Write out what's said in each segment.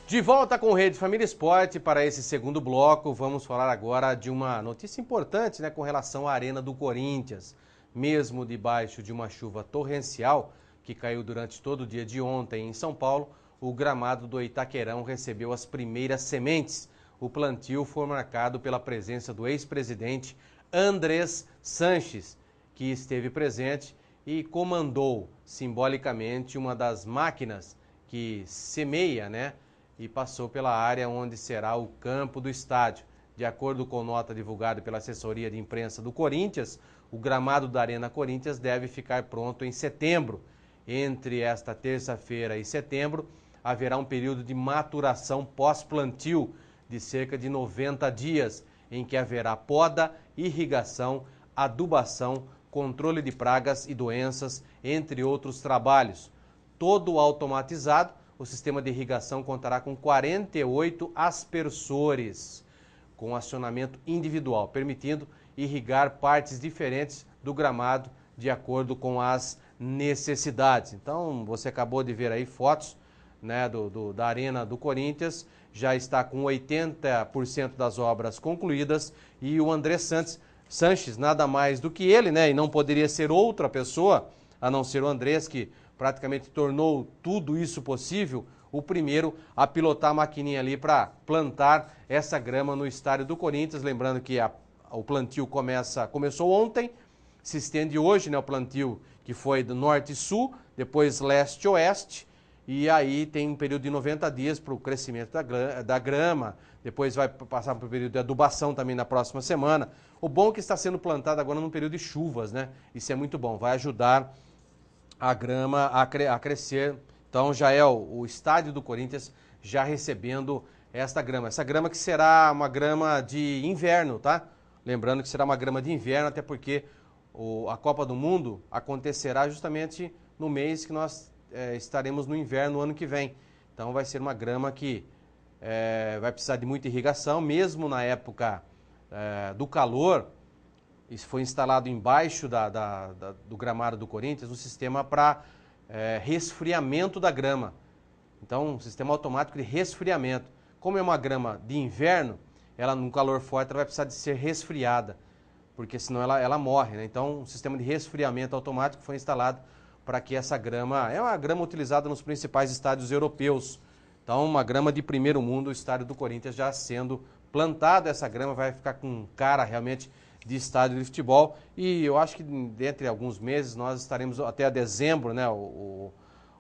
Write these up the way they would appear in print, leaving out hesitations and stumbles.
De volta com Rede Família Esporte para esse segundo bloco, vamos falar agora de uma notícia importante, com relação à Arena do Corinthians. Mesmo debaixo de uma chuva torrencial que caiu durante todo o dia de ontem em São Paulo, o gramado do Itaquerão recebeu as primeiras sementes. O plantio foi marcado pela presença do ex-presidente Andrés Sanches, que esteve presente e comandou simbolicamente uma das máquinas que semeia, e passou pela área onde será o campo do estádio. De acordo com nota divulgada pela assessoria de imprensa do Corinthians, o gramado da Arena Corinthians deve ficar pronto em setembro. Entre esta terça-feira e setembro, haverá um período de maturação pós-plantio de cerca de 90 dias, em que haverá poda, irrigação, adubação, controle de pragas e doenças, entre outros trabalhos. Todo automatizado, o sistema de irrigação contará com 48 aspersores, com acionamento individual, permitindo irrigar partes diferentes do gramado de acordo com as necessidades. Então, você acabou de ver aí fotos da Arena do Corinthians, já está com 80% das obras concluídas e o Andrés Sanches, nada mais do que ele, e não poderia ser outra pessoa, a não ser o Andrés, que praticamente tornou tudo isso possível, o primeiro a pilotar a maquininha ali para plantar essa grama no estádio do Corinthians. Lembrando que o plantio começou ontem, se estende hoje, o plantio que foi do norte e sul, depois leste e oeste, e aí tem um período de 90 dias para o crescimento da grama, depois vai passar para o período de adubação também na próxima semana. O bom é que está sendo plantado agora num período de chuvas, Isso é muito bom, vai ajudar a grama a crescer. Então já é o estádio do Corinthians já recebendo essa grama que será uma grama de inverno, tá? Lembrando que será uma grama de inverno, até porque a Copa do Mundo acontecerá justamente no mês que nós estaremos no inverno no ano que vem. Então vai ser uma grama que vai precisar de muita irrigação, mesmo na época do calor. Isso foi instalado embaixo do gramado do Corinthians um sistema para resfriamento da grama. Então, um sistema automático de resfriamento. Como é uma grama de inverno, ela no calor forte ela vai precisar de ser resfriada, porque senão ela morre. Então, um sistema de resfriamento automático foi instalado para que essa grama... É uma grama utilizada nos principais estádios europeus. Então, uma grama de primeiro mundo, o estádio do Corinthians já sendo plantado. Essa grama vai ficar com cara realmente de estádio de futebol, e eu acho que dentro de alguns meses nós estaremos até dezembro,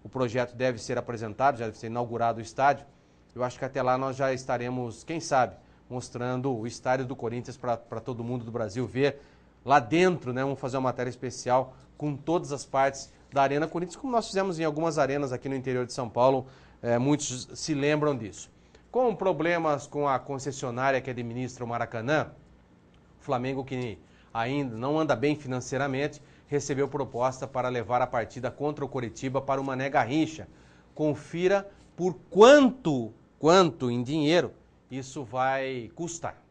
o projeto deve ser apresentado, já deve ser inaugurado o estádio. Eu acho que até lá nós já estaremos, quem sabe, mostrando o estádio do Corinthians para todo mundo do Brasil ver lá dentro, Vamos fazer uma matéria especial com todas as partes da Arena Corinthians, como nós fizemos em algumas arenas aqui no interior de São Paulo, muitos se lembram disso. Com problemas com a concessionária que administra o Maracanã, o Flamengo, que ainda não anda bem financeiramente, recebeu proposta para levar a partida contra o Coritiba para o Mané Garrincha. Confira por quanto em dinheiro isso vai custar.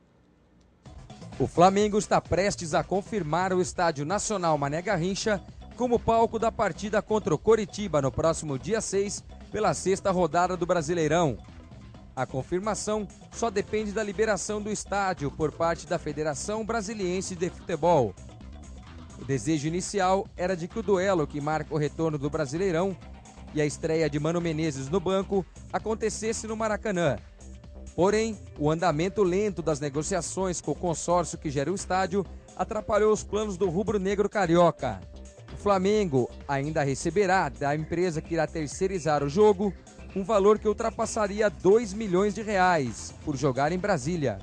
O Flamengo está prestes a confirmar o Estádio Nacional Mané Garrincha como palco da partida contra o Coritiba no próximo dia 6, pela 6ª rodada do Brasileirão. A confirmação só depende da liberação do estádio por parte da Federação Brasiliense de Futebol. O desejo inicial era de que o duelo que marca o retorno do Brasileirão e a estreia de Mano Menezes no banco acontecesse no Maracanã. Porém, o andamento lento das negociações com o consórcio que gera o estádio atrapalhou os planos do rubro-negro carioca. O Flamengo ainda receberá da empresa que irá terceirizar o jogo um valor que ultrapassaria 2 milhões de reais por jogar em Brasília.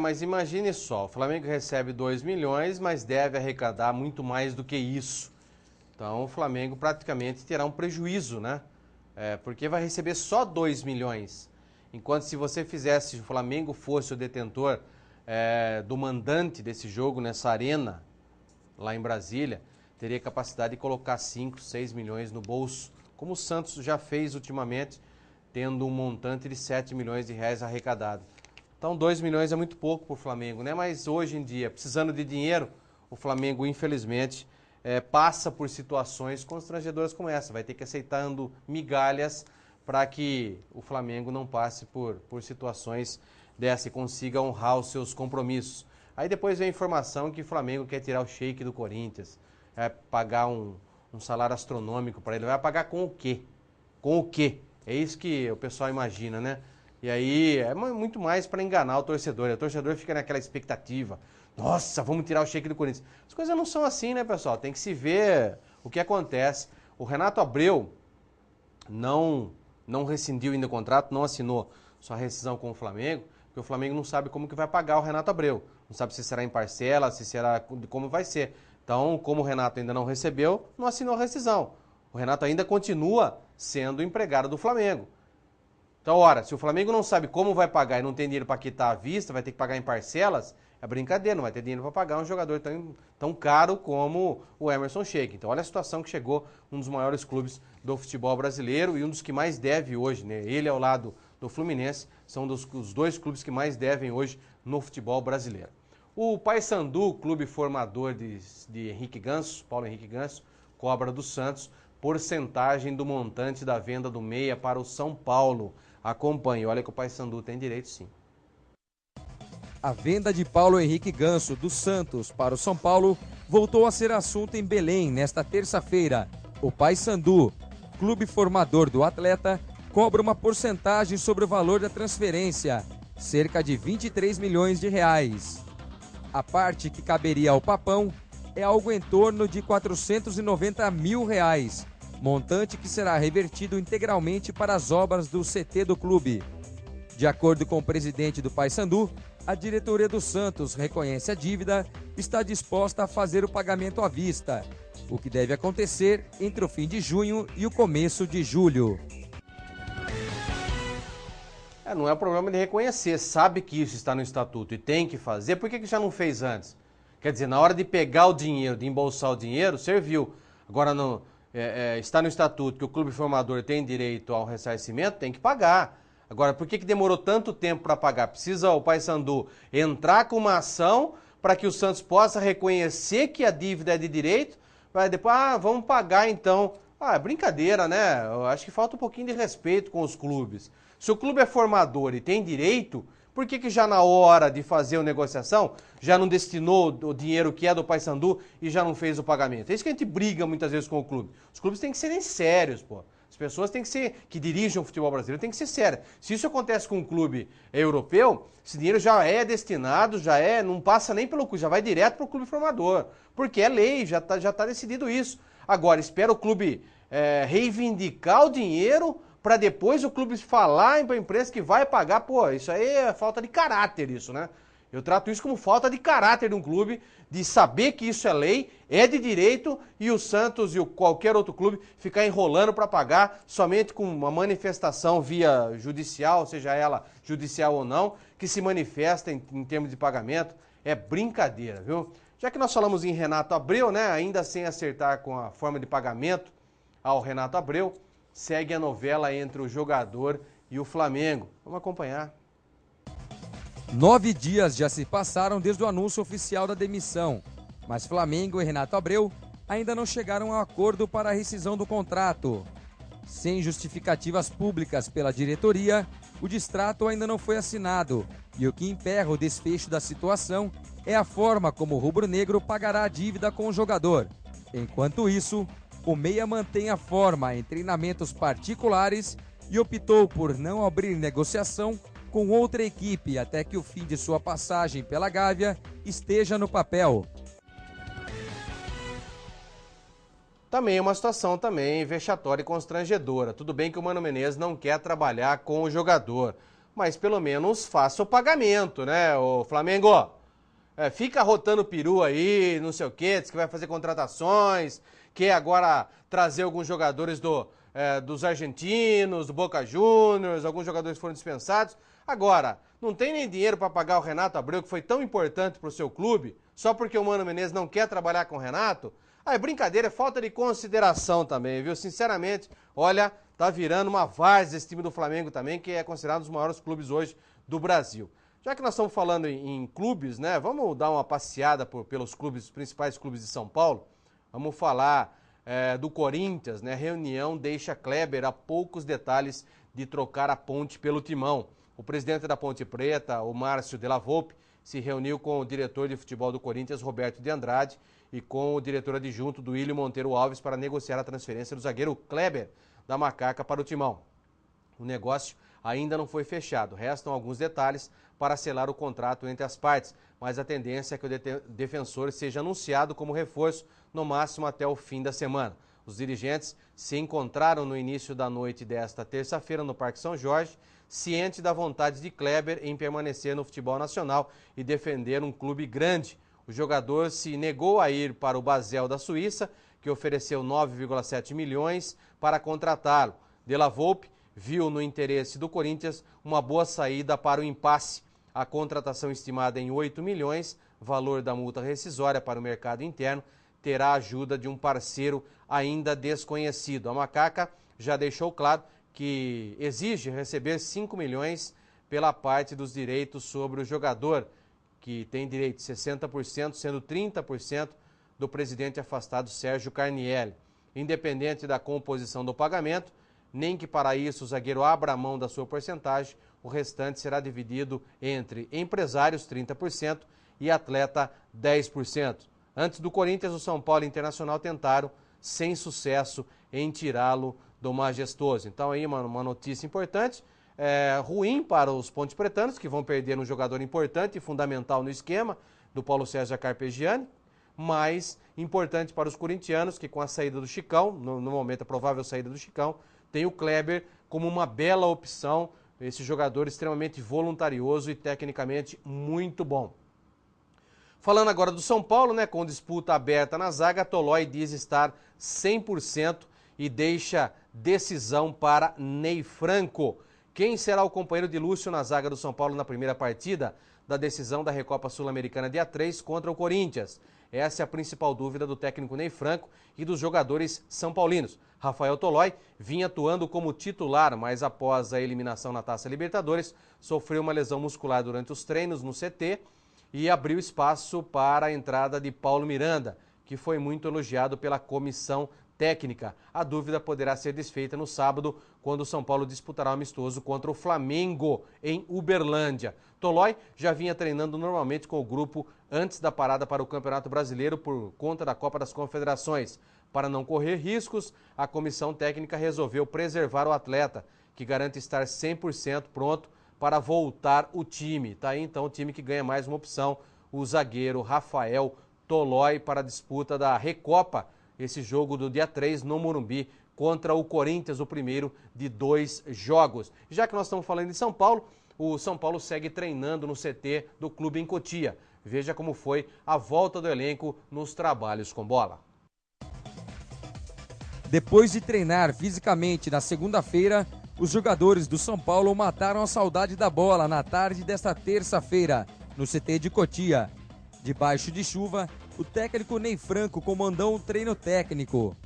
Mas imagine só, o Flamengo recebe 2 milhões, mas deve arrecadar muito mais do que isso. Então o Flamengo praticamente terá um prejuízo, porque vai receber só 2 milhões. Enquanto se você fizesse, se o Flamengo fosse o detentor do mandante desse jogo nessa arena, lá em Brasília, teria capacidade de colocar 5, 6 milhões no bolso, como o Santos já fez ultimamente, tendo um montante de 7 milhões de reais arrecadado. Então 2 milhões é muito pouco para o Flamengo, Mas hoje em dia, precisando de dinheiro, o Flamengo infelizmente passa por situações constrangedoras como essa. Vai ter que aceitando migalhas para que o Flamengo não passe por situações dessa e consiga honrar os seus compromissos. Aí depois vem a informação que o Flamengo quer tirar o Sheik do Corinthians, pagar um salário astronômico para ele. Vai pagar com o quê? Com o quê? É isso que o pessoal imagina, né? E aí é muito mais para enganar o torcedor. O torcedor fica naquela expectativa. Nossa, vamos tirar o Sheik do Corinthians. As coisas não são assim, né, pessoal? Tem que se ver o que acontece. O Renato Abreu não rescindiu ainda o contrato, não assinou sua rescisão com o Flamengo, porque o Flamengo não sabe como que vai pagar o Renato Abreu. Não sabe se será em parcela, se será como vai ser. Então, como o Renato ainda não recebeu, não assinou a rescisão. O Renato ainda continua sendo empregado do Flamengo. Então, ora, se o Flamengo não sabe como vai pagar e não tem dinheiro para quitar à vista, vai ter que pagar em parcelas, é brincadeira, não vai ter dinheiro para pagar um jogador tão caro como o Emerson Sheik. Então, olha a situação que chegou um dos maiores clubes do futebol brasileiro e um dos que mais deve hoje, né? Ele ao lado do Fluminense, são os dois clubes que mais devem hoje no futebol brasileiro. O Paysandu, clube formador de Henrique Ganso, Paulo Henrique Ganso, cobra do Santos porcentagem do montante da venda do meia para o São Paulo. Acompanhe, olha que o Paysandu tem direito sim. A venda de Paulo Henrique Ganso do Santos para o São Paulo voltou a ser assunto em Belém nesta terça-feira. O Paysandu, clube formador do atleta, cobra uma porcentagem sobre o valor da transferência, cerca de 23 milhões de reais. A parte que caberia ao Papão é algo em torno de 490 mil reais, montante que será revertido integralmente para as obras do CT do clube. De acordo com o presidente do Paysandu, a diretoria do Santos reconhece a dívida e está disposta a fazer o pagamento à vista, o que deve acontecer entre o fim de junho e o começo de julho. Não é o problema de reconhecer, sabe que isso está no estatuto e tem que fazer, por que já não fez antes? Quer dizer, na hora de pegar o dinheiro, de embolsar o dinheiro, serviu. Agora está no estatuto que o clube formador tem direito ao ressarcimento, tem que pagar. Agora, por que demorou tanto tempo para pagar? Precisa o Paysandu entrar com uma ação para que o Santos possa reconhecer que a dívida é de direito, vai depois, vamos pagar então. É brincadeira, né? Eu acho que falta um pouquinho de respeito com os clubes. Se o clube é formador e tem direito, por que já na hora de fazer a negociação, já não destinou o dinheiro que é do Paysandu e já não fez o pagamento? É isso que a gente briga muitas vezes com o clube. Os clubes têm que serem sérios, pô. As pessoas têm que dirigem o futebol brasileiro, têm que ser sérias. Se isso acontece com um clube europeu, esse dinheiro já é destinado, não passa nem pelo clube, já vai direto para o clube formador. Porque é lei, já tá decidido isso. Agora, espera o clube reivindicar o dinheiro para depois o clube falar para a empresa que vai pagar. Pô, isso aí é falta de caráter, isso, né? Eu trato isso como falta de caráter de um clube, de saber que isso é lei, é de direito, e o Santos e qualquer outro clube ficar enrolando para pagar somente com uma manifestação via judicial, seja ela judicial ou não, que se manifesta em termos de pagamento. É brincadeira, viu? Já que nós falamos em Renato Abreu, né, ainda sem acertar com a forma de pagamento ao Renato Abreu, segue a novela entre o jogador e o Flamengo. Vamos acompanhar. 9 dias já se passaram desde o anúncio oficial da demissão, mas Flamengo e Renato Abreu ainda não chegaram a acordo para a rescisão do contrato. Sem justificativas públicas pela diretoria, o distrato ainda não foi assinado e o que emperra o desfecho da situação é a forma como o rubro-negro pagará a dívida com o jogador. Enquanto isso, o meia mantém a forma em treinamentos particulares e optou por não abrir negociação com outra equipe até que o fim de sua passagem pela Gávea esteja no papel. Também uma situação vexatória e constrangedora. Tudo bem que o Mano Menezes não quer trabalhar com o jogador, mas pelo menos faça o pagamento, né, o Flamengo? Fica rotando peru aí, não sei o quê, diz que vai fazer contratações, quer agora trazer alguns jogadores dos argentinos, do Boca Juniors, alguns jogadores foram dispensados. Agora, não tem nem dinheiro para pagar o Renato Abreu, que foi tão importante para o seu clube, só porque o Mano Menezes não quer trabalhar com o Renato? É brincadeira, é falta de consideração também, viu? Sinceramente, olha, tá virando uma várzea esse time do Flamengo também, que é considerado um dos maiores clubes hoje do Brasil. Já que nós estamos falando em clubes, né? Vamos dar uma passeada pelos clubes, os principais clubes de São Paulo. Vamos falar do Corinthians, né? Reunião deixa Kleber a poucos detalhes de trocar a Ponte pelo Timão. O presidente da Ponte Preta, o Márcio Della Volpe, se reuniu com o diretor de futebol do Corinthians, Roberto de Andrade, e com o diretor adjunto do Willian Monteiro Alves para negociar a transferência do zagueiro Kleber da Macaca para o Timão. O negócio ainda não foi fechado, restam alguns detalhes para selar o contrato entre as partes, mas a tendência é que o defensor seja anunciado como reforço no máximo até o fim da semana. Os dirigentes se encontraram no início da noite desta terça-feira no Parque São Jorge, ciente da vontade de Kleber em permanecer no futebol nacional e defender um clube grande. O jogador se negou a ir para o Basel da Suíça, que ofereceu 9,7 milhões para contratá-lo. Della Volpe viu no interesse do Corinthians uma boa saída para o impasse. A contratação estimada em 8 milhões, valor da multa rescisória para o mercado interno, terá a ajuda de um parceiro ainda desconhecido. A Macaca já deixou claro que exige receber 5 milhões pela parte dos direitos sobre o jogador, que tem direito de 60%, sendo 30% do presidente afastado Sérgio Carnielli. Independente da composição do pagamento, nem que para isso o zagueiro abra mão da sua porcentagem, o restante será dividido entre empresários, 30%, e atleta, 10%. Antes do Corinthians, o São Paulo e o Internacional tentaram, sem sucesso, em tirá-lo do majestoso. Então aí uma notícia importante, ruim para os ponte pretanos, que vão perder um jogador importante e fundamental no esquema do Paulo César Carpegiani, mas importante para os corintianos, que com a saída do Chicão, no momento a provável saída do Chicão, tem o Kleber como uma bela opção, esse jogador extremamente voluntarioso e tecnicamente muito bom. Falando agora do São Paulo, né, com disputa aberta na zaga, Tolói diz estar 100% e deixa decisão para Ney Franco. Quem será o companheiro de Lúcio na zaga do São Paulo na primeira partida da decisão da Recopa Sul-Americana dia 3 contra o Corinthians? Essa é a principal dúvida do técnico Ney Franco e dos jogadores são paulinos. Rafael Tolói vinha atuando como titular, mas após a eliminação na Taça Libertadores, sofreu uma lesão muscular durante os treinos no CT e abriu espaço para a entrada de Paulo Miranda, que foi muito elogiado pela comissão técnica. A dúvida poderá ser desfeita no sábado, quando o São Paulo disputará um amistoso contra o Flamengo, em Uberlândia. Tolói já vinha treinando normalmente com o grupo antes da parada para o Campeonato Brasileiro por conta da Copa das Confederações. Para não correr riscos, a comissão técnica resolveu preservar o atleta, que garante estar 100% pronto para voltar o time. Tá aí então o time que ganha mais uma opção, o zagueiro Rafael Tolói, para a disputa da Recopa, esse jogo do dia 3 no Morumbi contra o Corinthians, o primeiro de 2 jogos. Já que nós estamos falando de São Paulo, o São Paulo segue treinando no CT do clube em Cotia. Veja como foi a volta do elenco nos trabalhos com bola. Depois de treinar fisicamente na segunda-feira, os jogadores do São Paulo mataram a saudade da bola na tarde desta terça-feira, no CT de Cotia. Debaixo de chuva, o técnico Ney Franco comandou um treino técnico.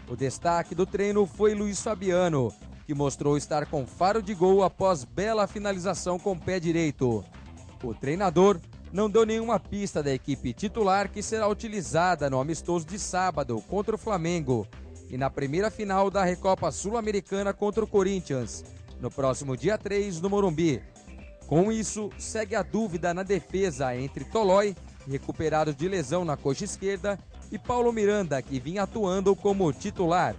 O destaque do treino foi Luiz Fabiano, que mostrou estar com faro de gol após bela finalização com o pé direito. O treinador não deu nenhuma pista da equipe titular que será utilizada no amistoso de sábado contra o Flamengo e na primeira final da Recopa Sul-Americana contra o Corinthians, no próximo dia 3 no Morumbi. Com isso, segue a dúvida na defesa entre Tolói, recuperado de lesão na coxa esquerda, e Paulo Miranda, que vinha atuando como titular.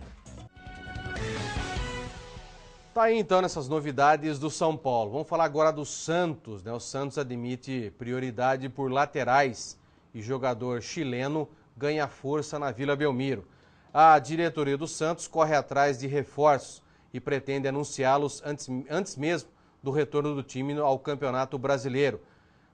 Tá aí então nessas novidades do São Paulo. Vamos falar agora do Santos, né? O Santos admite prioridade por laterais e jogador chileno ganha força na Vila Belmiro. A diretoria do Santos corre atrás de reforços e pretende anunciá-los antes mesmo do retorno do time ao Campeonato Brasileiro,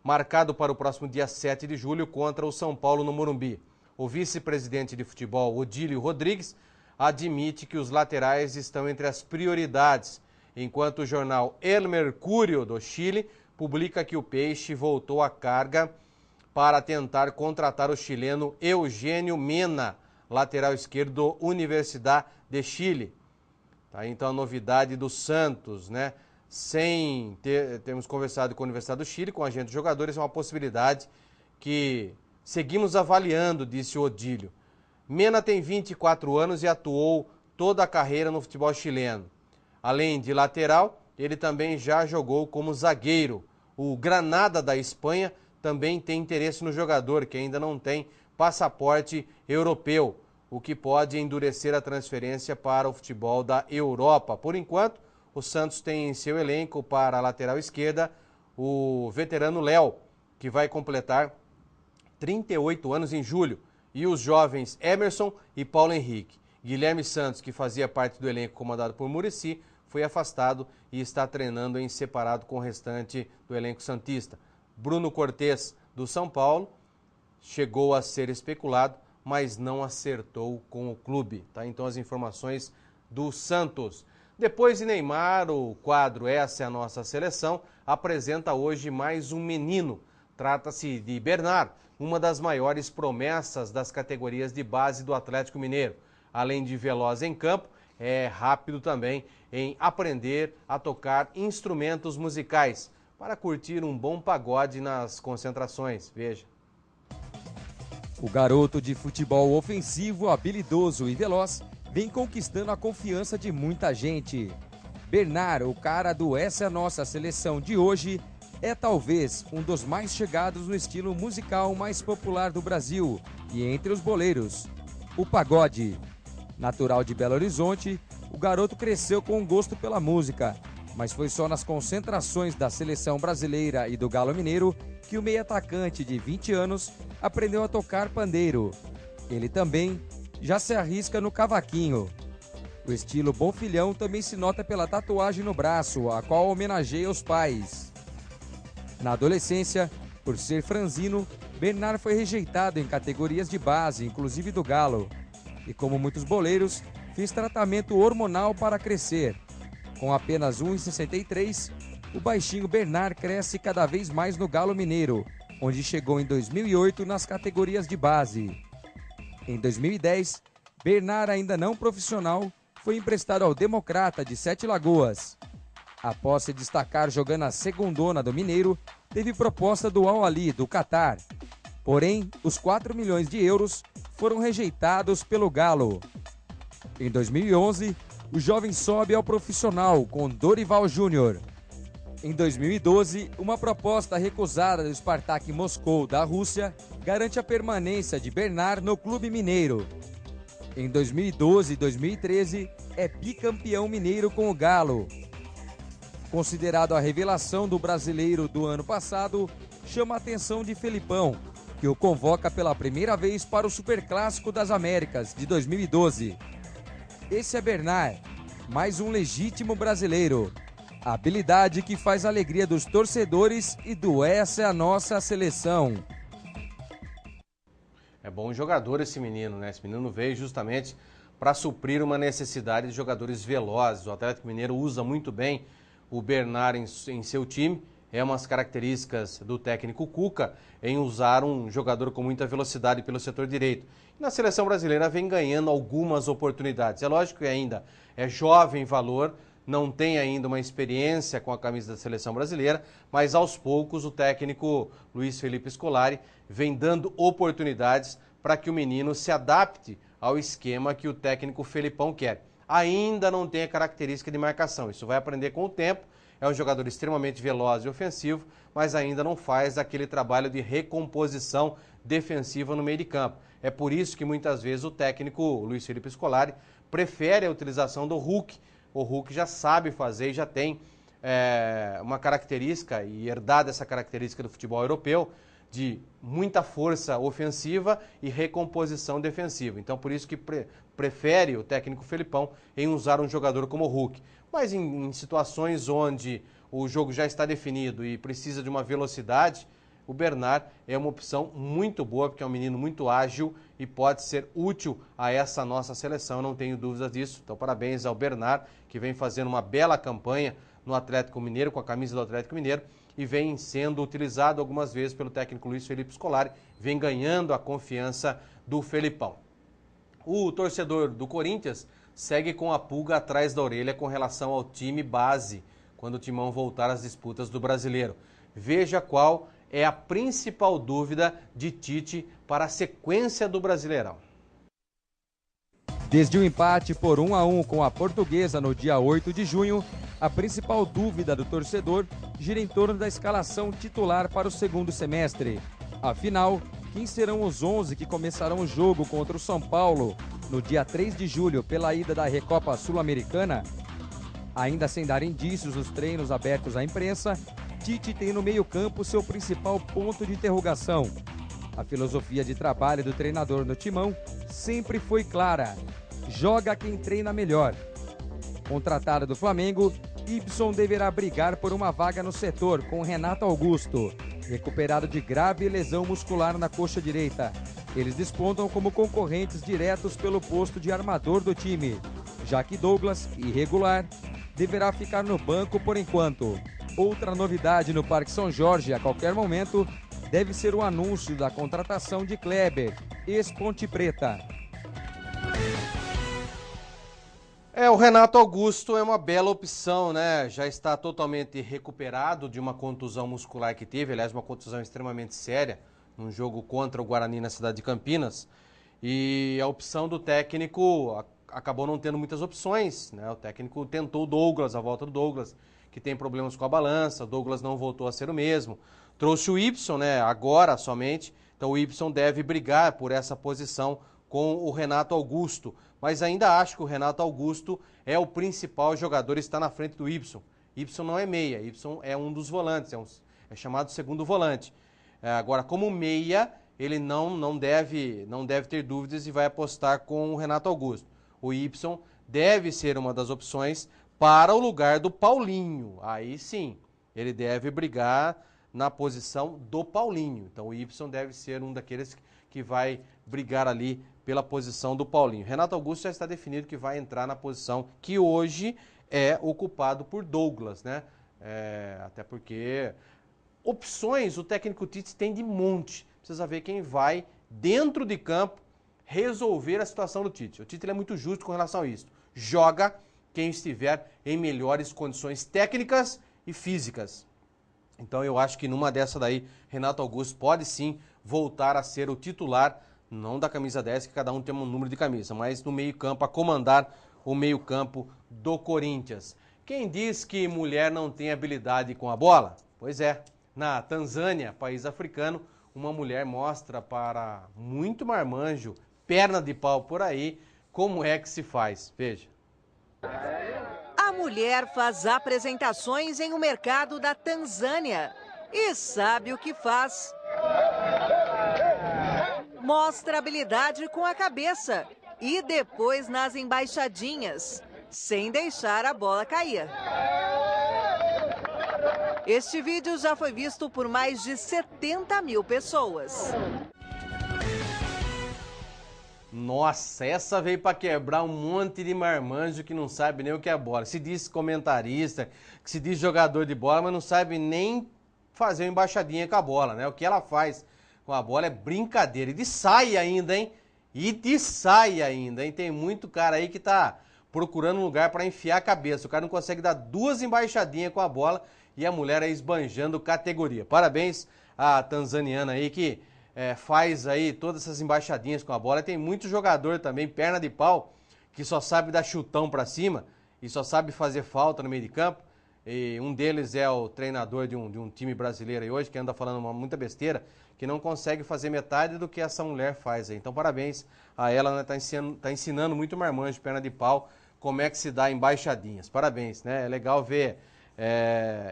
marcado para o próximo dia 7 de julho contra o São Paulo no Morumbi. O vice-presidente de futebol, Odílio Rodrigues, admite que os laterais estão entre as prioridades, enquanto o jornal El Mercúrio do Chile publica que o Peixe voltou à carga para tentar contratar o chileno Eugênio Mena, lateral esquerdo do Universidad de Chile. Tá, então a novidade do Santos, né? Temos conversado com a Universidade do Chile, com a agente dos jogadores, é uma possibilidade que seguimos avaliando, disse o Odílio. Mena tem 24 anos e atuou toda a carreira no futebol chileno. Além de lateral, ele também já jogou como zagueiro. O Granada da Espanha também tem interesse no jogador, que ainda não tem passaporte europeu, o que pode endurecer a transferência para o futebol da Europa. Por enquanto, o Santos tem em seu elenco para a lateral esquerda o veterano Léo, que vai completar 38 anos em julho, e os jovens Emerson e Paulo Henrique. Guilherme Santos, que fazia parte do elenco comandado por Muricy, foi afastado e está treinando em separado com o restante do elenco santista. Bruno Cortes, do São Paulo, chegou a ser especulado, mas não acertou com o clube. Tá? Então as informações do Santos. Depois de Neymar, o quadro Essa é a Nossa Seleção apresenta hoje mais um menino. Trata-se de Bernard, uma das maiores promessas das categorias de base do Atlético Mineiro. Além de veloz em campo, é rápido também em aprender a tocar instrumentos musicais para curtir um bom pagode nas concentrações. Veja. O garoto de futebol ofensivo, habilidoso e veloz vem conquistando a confiança de muita gente. Bernard, o cara do Essa é a Nossa Seleção de hoje, é talvez um dos mais chegados no estilo musical mais popular do Brasil e entre os boleiros, o pagode. Natural de Belo Horizonte, o garoto cresceu com um gosto pela música, mas foi só nas concentrações da seleção brasileira e do Galo Mineiro que o meio-atacante de 20 anos aprendeu a tocar pandeiro. Ele também já se arrisca no cavaquinho. O estilo bom filhão também se nota pela tatuagem no braço, a qual homenageia os pais. Na adolescência, por ser franzino, Bernard foi rejeitado em categorias de base, inclusive do Galo. E como muitos boleiros, fez tratamento hormonal para crescer. Com apenas 1,63, o baixinho Bernard cresce cada vez mais no Galo Mineiro, onde chegou em 2008 nas categorias de base. Em 2010, Bernard, ainda não profissional, foi emprestado ao Democrata de Sete Lagoas. Após se destacar jogando a segundona do Mineiro, teve proposta do Al Ahly, do Catar. Porém, os 4 milhões de euros foram rejeitados pelo Galo. Em 2011, o jovem sobe ao profissional com Dorival Júnior. Em 2012, uma proposta recusada do Spartak Moscou da Rússia garante a permanência de Bernard no clube mineiro. Em 2012 e 2013, é bicampeão mineiro com o Galo. Considerado a revelação do brasileiro do ano passado, chama a atenção de Felipão, que o convoca pela primeira vez para o Superclássico das Américas de 2012. Esse é Bernard, mais um legítimo brasileiro. A habilidade que faz a alegria dos torcedores e do Essa é a Nossa Seleção. É bom jogador esse menino, né? Esse menino veio justamente para suprir uma necessidade de jogadores velozes. O Atlético Mineiro usa muito bem o Bernard em seu time. É umas características do técnico Cuca em usar um jogador com muita velocidade pelo setor direito. E na seleção brasileira vem ganhando algumas oportunidades. É lógico que ainda é jovem em valor, não tem ainda uma experiência com a camisa da seleção brasileira, mas aos poucos o técnico Luiz Felipe Scolari vem dando oportunidades para que o menino se adapte ao esquema que o técnico Felipão quer. Ainda não tem a característica de marcação, isso vai aprender com o tempo. É um jogador extremamente veloz e ofensivo, mas ainda não faz aquele trabalho de recomposição defensiva no meio de campo. É por isso que muitas vezes o técnico Luiz Felipe Scolari prefere a utilização do Hulk. O Hulk já sabe fazer e já tem uma característica, e herdada essa característica do futebol europeu, de muita força ofensiva e recomposição defensiva. Então, por isso que prefere o técnico Felipão em usar um jogador como o Hulk. Mas em situações onde o jogo já está definido e precisa de uma velocidade, o Bernard é uma opção muito boa, porque é um menino muito ágil e pode ser útil a essa nossa seleção, não tenho dúvidas disso. Então, parabéns ao Bernard, que vem fazendo uma bela campanha no Atlético Mineiro, com a camisa do Atlético Mineiro, e vem sendo utilizado algumas vezes pelo técnico Luiz Felipe Scolari, vem ganhando a confiança do Felipão. O torcedor do Corinthians segue com a pulga atrás da orelha com relação ao time base, quando o Timão voltar às disputas do Brasileiro. Veja qual é a principal dúvida de Tite para a sequência do Brasileirão. Desde o empate por 1-1 com a Portuguesa no dia 8 de junho, a principal dúvida do torcedor gira em torno da escalação titular para o segundo semestre. Afinal, quem serão os 11 que começarão o jogo contra o São Paulo no dia 3 de julho pela ida da Recopa Sul-Americana? Ainda sem dar indícios nos treinos abertos à imprensa, Tite tem no meio-campo seu principal ponto de interrogação. A filosofia de trabalho do treinador no timão sempre foi clara: joga quem treina melhor. Contratado do Flamengo, Ibson deverá brigar por uma vaga no setor com Renato Augusto, recuperado de grave lesão muscular na coxa direita. Eles despontam como concorrentes diretos pelo posto de armador do time, já que Douglas, irregular, deverá ficar no banco por enquanto. Outra novidade no Parque São Jorge a qualquer momento deve ser o anúncio da contratação de Kleber, ex-Ponte Preta. O Renato Augusto é uma bela opção, né? Já está totalmente recuperado de uma contusão muscular que teve, aliás, uma contusão extremamente séria, num jogo contra o Guarani na cidade de Campinas. E a opção do técnico acabou não tendo muitas opções, né? O técnico tentou o Douglas, a volta do Douglas, que tem problemas com a balança. O Douglas não voltou a ser o mesmo. Trouxe o Ibson, né? Agora somente. Então o Ibson deve brigar por essa posição com o Renato Augusto. Mas ainda acho que o Renato Augusto é o principal jogador e está na frente do Ibson. Ibson não é meia, Ibson é um dos volantes, é chamado segundo volante. Agora, como meia, ele não deve ter dúvidas e vai apostar com o Renato Augusto. O Ibson deve ser uma das opções para o lugar do Paulinho. Aí sim, ele deve brigar na posição do Paulinho. Então o Ibson deve ser um daqueles que vai brigar ali pela posição do Paulinho. Renato Augusto já está definido que vai entrar na posição que hoje é ocupado por Douglas, né? Até porque opções o técnico Tite tem de monte. Precisa ver quem vai dentro de campo resolver a situação do Tite. O Tite ele é muito justo com relação a isso. Joga quem estiver em melhores condições técnicas e físicas. Então eu acho que numa dessa daí, Renato Augusto pode sim voltar a ser o titular, não da camisa 10, que cada um tem um número de camisa, mas no meio-campo, a comandar o meio-campo do Corinthians. Quem diz que mulher não tem habilidade com a bola? Pois é, na Tanzânia, país africano, uma mulher mostra para muito marmanjo, perna de pau por aí, como é que se faz. Veja. A mulher faz apresentações em um mercado da Tanzânia e sabe o que faz. Mostra habilidade com a cabeça e depois nas embaixadinhas, sem deixar a bola cair. Este vídeo já foi visto por mais de 70 mil pessoas. Nossa, essa veio para quebrar um monte de marmanjo que não sabe nem o que é bola. Se diz comentarista, que se diz jogador de bola, mas não sabe nem fazer uma embaixadinha com a bola, né? O que ela faz com a bola é brincadeira. E de saia ainda, hein? hein? Tem muito cara aí que tá procurando um lugar para enfiar a cabeça. O cara não consegue dar duas embaixadinhas com a bola e a mulher aí esbanjando categoria. Parabéns à tanzaniana aí que faz aí todas essas embaixadinhas com a bola. Tem muito jogador também, perna de pau, que só sabe dar chutão para cima e só sabe fazer falta no meio de campo. E um deles é o treinador de um time brasileiro aí hoje, que anda falando muita besteira, que não consegue fazer metade do que essa mulher faz aí. Então parabéns a ela, né? Tá ensinando muito marmanjo, perna de pau, como é que se dá embaixadinhas. Parabéns, né? É legal ver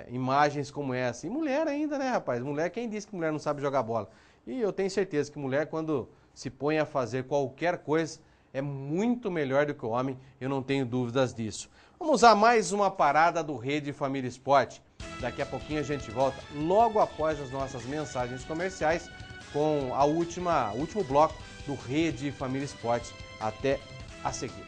imagens como essa. E mulher ainda, né, rapaz? Mulher, quem disse que mulher não sabe jogar bola? E eu tenho certeza que mulher, quando se põe a fazer qualquer coisa, é muito melhor do que o homem, eu não tenho dúvidas disso. Vamos a mais uma parada do Rede Família Esporte. Daqui a pouquinho a gente volta, logo após as nossas mensagens comerciais, com o último bloco do Rede Família Esporte. Até a seguir.